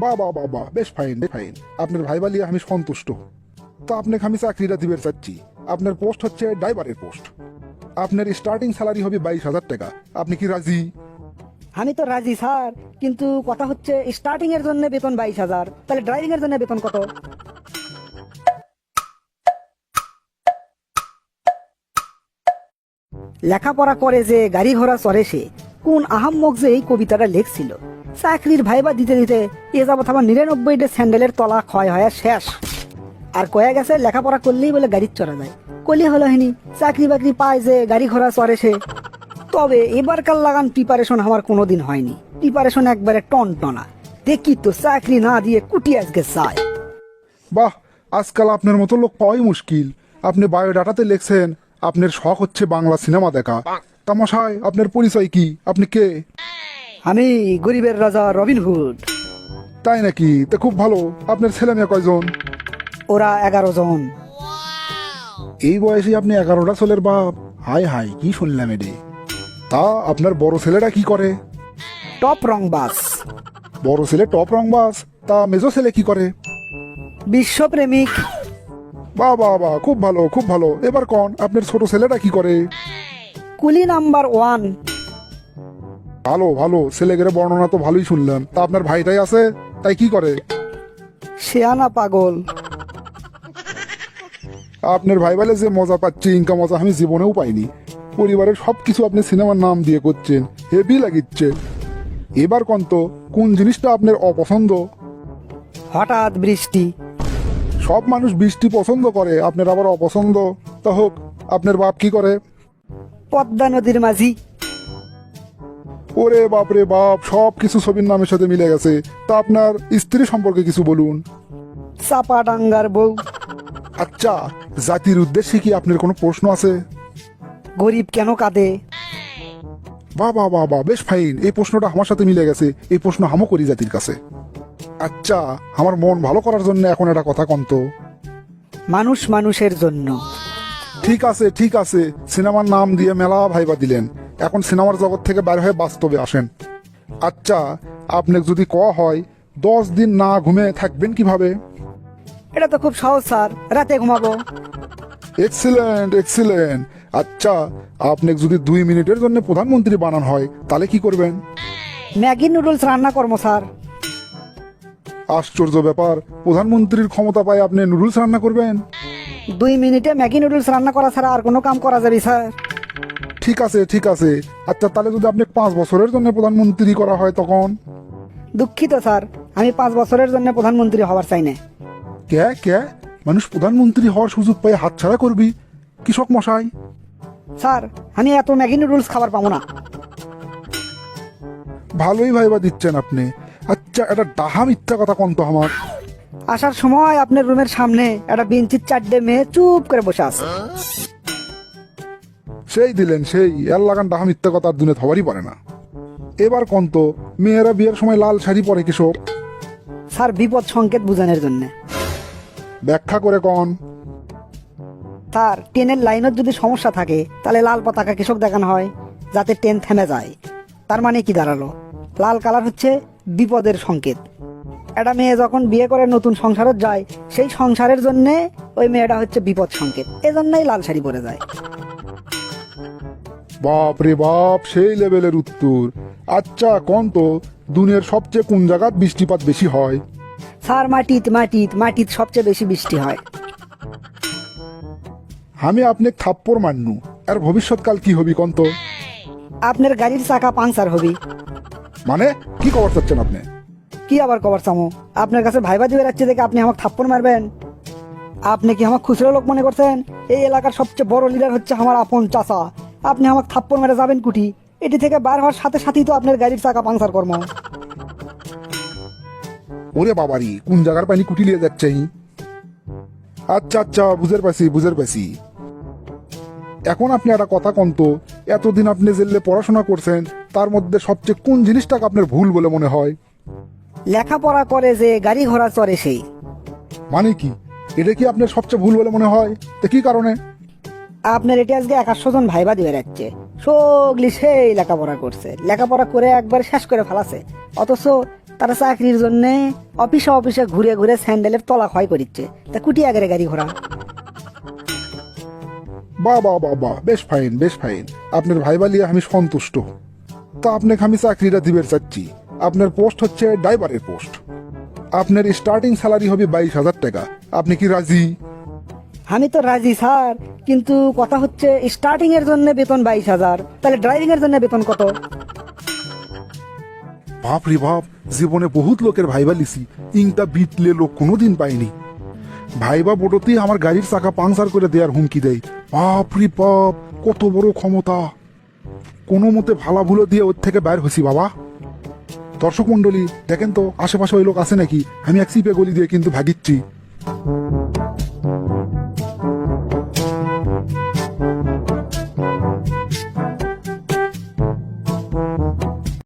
বা বা বা বা বেশ ফাইন ফাইন, আপনার ভাই বালিয়ে আমি সন্তুষ্ট। তা আপনাকে আমি চাকরিটা দিবে চাচ্ছি। আপনার পোস্ট হচ্ছে ড্রাইভারের পোস্ট। আপনার স্টার্টিং স্যালারি হবে 22,000 টাকা। আপনি কি রাজি? আমি তো রাজি স্যার, কিন্তু কথা হচ্ছে স্টার্টিং এর জন্য বেতন 22,000, তাহলে ড্রাইভিং এর জন্য বেতন কত? লেখাপড়া করে যে গাড়ি ঘোড়া চড়ে সে, কোন আহাম্মক যে এই কবিতাটা লেখছিল। চাকরির ভাইবা দিতে দিতে এ যাবৎ আমার 99টা স্যান্ডেলের তলা ক্ষয় হয়ে শেষ। আর কয়ে গেছে লেখাপড়া করলেই বলে গাড়ি চড়া যায়। কলি হলো হিনি চাকরি বাকরি পায় যে গাড়ি ঘোড়া চড়ে সে। তবে এবারকার লাগান প্রিপারেশন আমার কোনোদিন হয়নি। প্রিপারেশন একবারে টনটনা। দেখি তো চাকরি না দিয়ে কুটি আজকে চায়। বাহ, আজকাল আপনার মতো লোক পাওয়াই মুশকিল। আপনি বায়োডাটাতে লিখছেন আপনার শখ হচ্ছে বাংলা সিনেমা দেখা। তামাশায় আপনার পরিচয় কি? আপনি কে? আমি গরিবের রাজা রবিনহুড। তাই নাকি? তা খুব ভালো। আপনার ছেলে মেয়ে কয়জন? ওরা 11 জন। এই বয়সে আপনি 11টা ছেলের বাপ? হাই হাই, কি শুনলাম এডে। তা আপনার বড় ছেলেটা কি করে? টপ রং বাস। বড় ছেলে টপ রংবাজ। তা মেজো ছেলে কি করে? বিশ্বপ্রেমিক। বাহ বাহ বাহ, খুব ভালো খুব ভালো। এবার কোন আপনার ছোট ছেলেটা কি করে? কুলি নাম্বার 1। ভালো ভালো, ছেলেগের বর্ণনা তো ভালোই শুনলাম। তা আপনার ভাইটাই আছে, তাই কি করে? শেয়ানা পাগল। আপনার ভাই বলে যে মজা পাচ্ছি, ইনকা মজা আমি জীবনেও পাইনি। পরিবারের সবকিছু আপনি সিনেমার নাম দিয়ে করছেন, হেভি লাগিচ্ছে। এবার কন্ত কোন জিনিসটা আপনার অপছন্দ? হঠাৎ বৃষ্টি। সব মানুষ বৃষ্টি পছন্দ করে, আপনার আবার অপছন্দ। তা হোক, আপনার বাপ কি করে? পদ্মা নদীর মাঝি। ওরে বাপ রে বাপ, সব কিছু ছবির নামের সাথে মিলে গেছে। তা আপনার স্ত্রী সম্পর্কে কিছু বলুন। চাপা ডাঙ্গার বউ। আচ্ছা, জাতির উদ্দেশ্যে কি আপনার কোনো প্রশ্ন আছে? গরিব কেন কাঁদে? বাহ বাহ বাহ বাহ, বেশ ফাইন। এই প্রশ্নটা আমার সাথে মিলে গেছে। এই প্রশ্ন হামও করি জাতির কাছে। আচ্ছা, আমার মন ভালো করার জন্য এখন একটা কথা কন্ত। মানুষ মানুষের জন্য। ঠিক আছে ঠিক আছে, সিনেমার নাম দিয়ে মেলা ভাইবা দিলেন। এখন সিনেমার জগৎ থেকে বাইরে হয়ে বাস্তবে আসেন। আচ্ছা, আপনাকে যদি কওয়া হয় 10 দিন না ঘুমে থাকবেন কিভাবে? এটা তো খুব সহজ স্যার, রাতে ঘুমাবো। Excellent excellent. আচ্ছা, আপনাকে যদি 2 মিনিটের জন্য প্রধানমন্ত্রী বানানো হয় তাহলে কি করবেন? ম্যাগি নুডলস রান্না করবো স্যার। আশ্চর্য ব্যাপার, প্রধানমন্ত্রীর ক্ষমতা পায় আপনি নুডলস রান্না করবেন? 2 মিনিটে ম্যাগি নুডলস রান্না করা ছাড়া আর কোনো কাম করা যাবে স্যার? ঠিক আছে ঠিক আছে। আচ্ছা, তাহলে যদি আপনি 5 বছরের জন্য প্রধানমন্ত্রী করা হয় তখন? দুঃখিত স্যার, আমি 5 বছরের জন্য প্রধানমন্ত্রী হওয়ার চাই না। কে কে? মানুষ প্রধানমন্ত্রী হওয়ার সুযোগ পায় হাতছাড়া করবি? কৃষক মশাই। স্যার, আমি এত ম্যাগি নুডলস খাবার পাবো না। ভালোই ভাইবা দিচ্ছেন আপনি। আচ্ছা, এটা ডাহা মিথ্যা কথা কন্ত আমার। আসার সময় আপনার রুমের সামনে একটা বেঞ্চির 4টে মেয়ে চুপ করে বসে আছে। সেই দিলেন সেই, এর লাগান ডাহা মিথ্যা কথা আর দুনে হবারই পারে না। এবার কন্ত মেয়েরা বিয়ের সময় লাল শাড়ি পরে কৃষক? স্যার, বিপদ সংকেত বোঝানোর জন্য। ব্যাখ্যা করে কন। স্যার, ট্রেনের লাইনের যদি সমস্যা থাকে তাহলে লাল পতাকা কৃষক দেখানো হয়, যাতে ট্রেন থেমে যায়। তার মানে কি দাঁড়ালো? লাল কালার হচ্ছে বিপদের সংকেত। একটা মেয়ে যখন বিয়ে করে নতুন সংসারে যায়, সেই সংসারের জন্য ওই মেয়েটা হচ্ছে বিপদ সংকেত, এজন্যই লাল শাড়ি পরে যায়। বাপ রে বাপ, সেই লেভেলের উত্তর। আচ্ছা কন্ত, দুনিয়ার সবচেয়ে কোন জায়গায় বৃষ্টিপাত বেশি হয়? স্যার, মাটিত মাটিত মাটিত সবচেয়ে বেশি বৃষ্টি হয়। আমি আপনি থাপ্পড় মান্নু। আর ভবিষ্যৎকাল কি হবি কন্ত? আপনার গাড়ির চাকা পাংচার হবি। মানে কি খবর চাচ্ছেন আপনি? কি আবার কবার চামো? আপনার কাছে ভাইবা দিয়ে রাখছে দেখে আপনি আমাকে থাপ্পড় মারবেন? আপনি কি আমার খুচরো লোক মনে করছেন? এই এলাকার সবচেয়ে বড় লিডার হচ্ছে আমার আপন চাচা। আপনি আমাকে থাপ্পড় মেরে যাবেন কুটি? এটি থেকে বার হওয়ার সাথে সাথেই তো আপনার গাড়ির চাকা পাংচার কর্ম। ওরে বাবারি, কোন জায়গার পানি কুটি লিয়ে যাচ্ছে? আচ্ছা আচ্ছা, বুঝের পাইছি বুঝের পাইছি। এখন আপনি একটা কথা কন্ত, এতদিন আপনি জেলে পড়াশোনা করছেন, তার মধ্যে সবচেয়ে কোন জিনিসটাকে আপনার ভুল বলে মনে হয়? লেখাপড়া করে যে গাড়ি ঘোড়া চড়ে সেই। মানে কি? এটা কি আপনার সবচেয়ে ভুল বলে মনে হয়? তো কি কারণে? আপনার এটি আজকে 100 জন ভাইবা দিয়ে রাখছে, সগলি সেই লেখাপড়া করছে, লেখাপড়া করে একবার শেষ করে ফেলাছে, অথচ তারা চাকরির জন্য অফিসে অফিসে ঘুরে ঘুরে স্যান্ডেলের তলা ক্ষয় করিচ্ছে, তা কুটি আগের গাড়ি ঘোড়া। বাহ, বেশ ফাইন বেশ ফাইন, আপনার ভাইবা লিয়ে আমি সন্তুষ্ট। তা আপনাকে আমি চাকরিটা দিবে চাচ্ছি। আপনার পোস্ট হচ্ছে ড্রাইভারের পোস্ট। আপনার স্টার্টিং স্যালারি হবে 22,000 টাকা। আপনি কি রাজি? আমি তো রাজি স্যার, কিন্তু কথা হচ্ছে স্টার্টিং এর জন্য বেতন 22,000, তাহলে ড্রাইভিং এর জন্য বেতন কত? বাপ রে বাপ, জীবনে বহুত লোকের ভাইবা লিছি, ইংটা বিটলে লোক কোনোদিন পাইনি। ভাইবা বোটতেই আমার গাড়ির চাকা পাংচার করে দেওয়ার হুমকি দেয়। বাপ রে বাপ, কত বড় ক্ষমতা! কোনো মতে ভালা ভুলো দিয়ে ওর থেকে বাইর হয়েছি বাবা। দর্শক মন্ডলী দেখেন তো আশেপাশে ওই লোক আছে নাকি, আমি এক চিপে গলি দিয়ে কিন্তু ভাগিচ্ছি।